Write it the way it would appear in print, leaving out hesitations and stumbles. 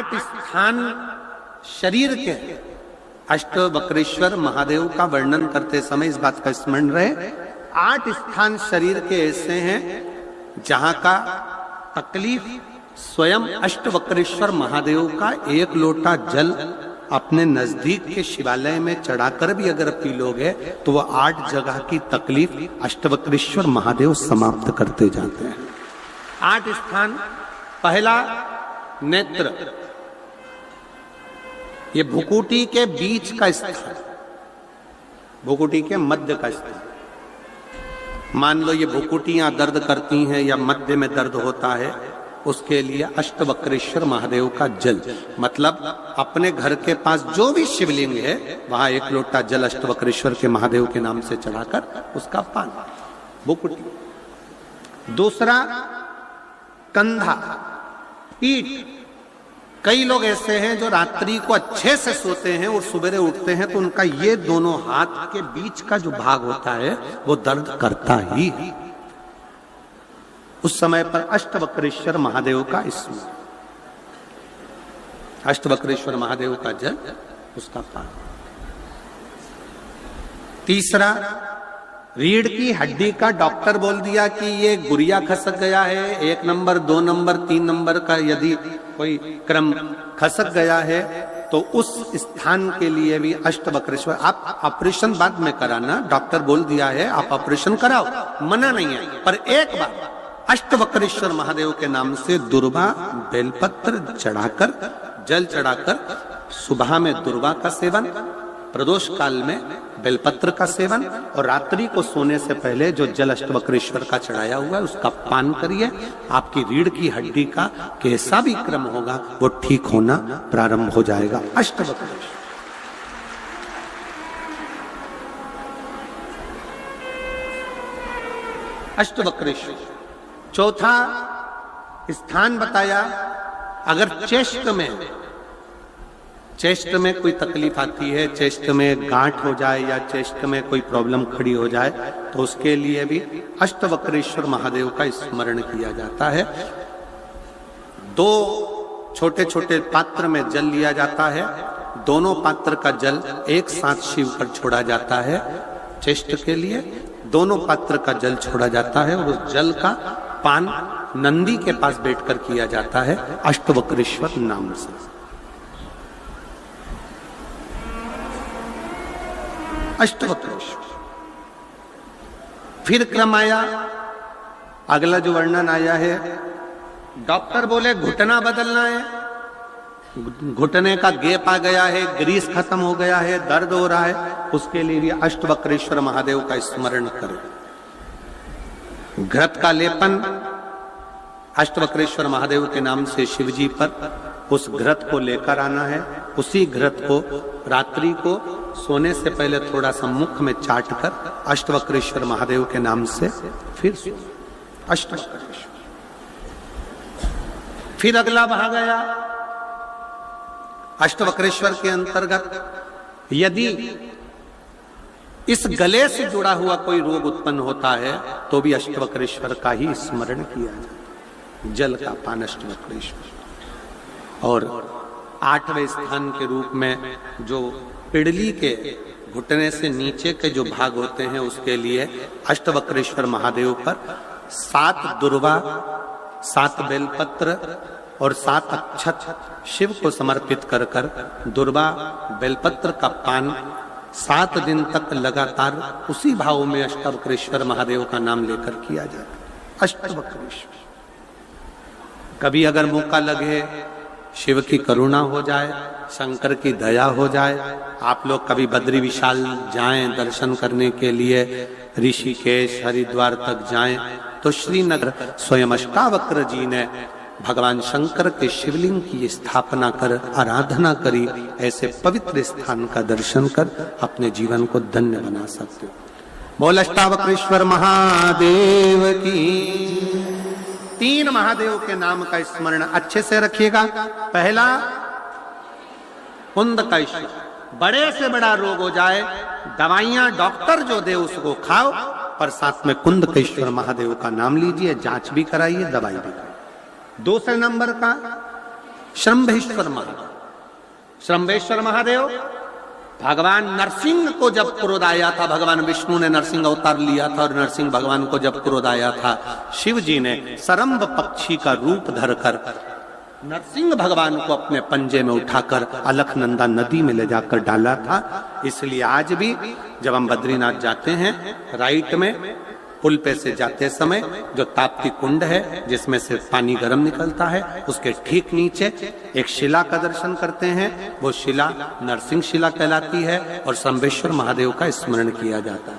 8 स्थान शरीर के अष्टवक्रेश्वर महादेव का वर्णन करते समय इस बात का स्मरण रहे, 8 स्थान शरीर के ऐसे हैं जहां का तकलीफ स्वयं अष्टवक्रेश्वर महादेव का 1 लोटा जल अपने नजदीक के शिवालय में चढ़ाकर भी अगर पी लोगे तो वह 8 जगह की तकलीफ अष्टवक्रेश्वर महादेव समाप्त करते जाते हैं। 8 स्थान, पहला नेत्र, ये भुकुटी के बीच का स्थान, भुकुटी के मध्य का स्थान। मान लो ये भुकुटियां दर्द करती हैं या मध्य में दर्द होता है, उसके लिए अष्टवक्रेश्वर महादेव का जल, मतलब अपने घर के पास जो भी शिवलिंग है वहां 1 लोटा जल अष्टवक्रेश्वर के महादेव के नाम से चढ़ाकर उसका पान, भुकुटी। दूसरा कंधा, पीठ। कई लोग ऐसे हैं जो रात्रि को अच्छे से सोते हैं और सुबह उठते हैं तो उनका ये दोनों हाथ के बीच का जो भाग होता है वो दर्द करता ही है। उस समय पर अष्टवक्रेश्वर महादेव का स्मरण, अष्टवक्रेश्वर महादेव का जल, उसका पान। तीसरा, रीढ़ की हड्डी का डॉक्टर बोल दिया कि ये गुरिया खसक गया है, 1 नंबर 2 नंबर 3 नंबर का यदि कोई क्रम खसक गया है तो उस स्थान के लिए भी अष्टवक्रेश्वर। आप ऑपरेशन बाद में कराना, डॉक्टर बोल दिया है आप ऑपरेशन कराओ, मना नहीं है, पर एक बार अष्टवक्रेश्वर महादेव के नाम से दुर्वा बेलपत्र चढ़ाकर, जल चढ़ाकर, सुबह में दुर्वा का सेवन, प्रदोष काल में बेलपत्र का सेवन और रात्रि को सोने से पहले जो जल अष्टवक्रेश्वर का चढ़ाया हुआ है उसका पान करिए। आपकी रीढ़ की हड्डी का कैसा भी क्रम होगा वो ठीक होना प्रारंभ हो जाएगा। अष्टवक्रेश्वर, अष्टवक्रेश्वर। चौथा स्थान बताया, अगर चेस्ट में कोई तकलीफ आती है, चेस्ट में गांठ हो जाए या चेस्ट में कोई प्रॉब्लम खड़ी हो जाए तो उसके लिए भी अष्टवक्रेश्वर महादेव का स्मरण किया जाता है। 2 छोटे छोटे पात्र में जल लिया जाता है, दोनों पात्र का जल एक साथ शिव पर छोड़ा जाता है। चेस्ट के लिए दोनों पात्र का जल छोड़ा जाता है और उस जल का पान नंदी के पास बैठकर किया जाता है अष्टवक्रेश्वर नाम से। अष्टवक्रेश्वर। फिर क्रम आया, अगला जो वर्णन आया है, डॉक्टर बोले घुटना बदलना है, घुटने का गैप आ गया है, ग्रीस खत्म हो गया है, दर्द हो रहा है, उसके लिए भी अष्टवक्रेश्वर महादेव का स्मरण करें। घृत का लेपन अष्टवक्रेश्वर महादेव के नाम से शिवजी पर उस घृत को लेकर आना है। उसी घृत को रात्रि को सोने से पहले थोड़ा सा मुख में चाट कर अष्टवक्रेश्वर महादेव के नाम से फिर अष्टवक्रेश्वर। फिर अगला भाग आया अष्टवक्रेश्वर के अंतर्गत यदि इस गले से जुड़ा हुआ कोई रोग उत्पन्न होता है तो भी अष्टवक्रेश्वर का ही स्मरण किया जाए, जल का पान अष्टवक्रेश्वर। और 8वें स्थान के रूप में जो पिड़ली के घुटने से नीचे के जो भाग होते हैं उसके लिए अष्टवक्रेश्वर महादेव पर 7 दुर्वा, 7 बेलपत्र और 7 अक्षत शिव को समर्पित कर कर दुर्वा बेलपत्र का पान 7 दिन तक लगातार उसी भाव में अष्टवक्रेश्वर महादेव का नाम लेकर किया जाए। अष्टवक्रेश्वर। कभी अगर मौका लगे, शिव की करुणा हो जाए, शंकर की दया हो जाए, आप लोग कभी बद्री विशाल जाएं दर्शन करने के लिए, ऋषिकेश हरिद्वार तक जाएं तो श्रीनगर स्वयं अष्टावक्र जी ने भगवान शंकर के शिवलिंग की स्थापना कर आराधना करी। ऐसे पवित्र स्थान का दर्शन कर अपने जीवन को धन्य बना सकते हो। बोल अष्टावक्रेश्वर महादेव की। 3 महादेव के नाम का स्मरण अच्छे से रखिएगा। पहला कुंदकेश्वर, बड़े से बड़ा रोग हो जाए, दवाइयां डॉक्टर जो दे उसको खाओ, पर साथ में कुंदकेश्वर महादेव का नाम लीजिए, जांच भी कराइए, दवाई भी कराइए। दूसरे नंबर का श्रम्भेश्वर महादेव। श्रम्भेश्वर महादेव भगवान नरसिंह को जब क्रोध आया था, भगवान विष्णु ने नरसिंह अवतार लिया था और नरसिंह भगवान को जब क्रोध आया था, शिव जी ने सरम्भ पक्षी का रूप धरकर नरसिंह भगवान को अपने पंजे में उठाकर अलकनंदा नदी में ले जाकर डाला था। इसलिए आज भी जब हम बद्रीनाथ जाते हैं, राइट में पुल पे से जाते समय जो ताप्ती कुंड है जिसमें से पानी गर्म निकलता है, उसके ठीक नीचे एक शिला का दर्शन करते हैं। वो शिला नरसिंह शिला कहलाती है और शंभेश्वर महादेव का स्मरण किया जाता है।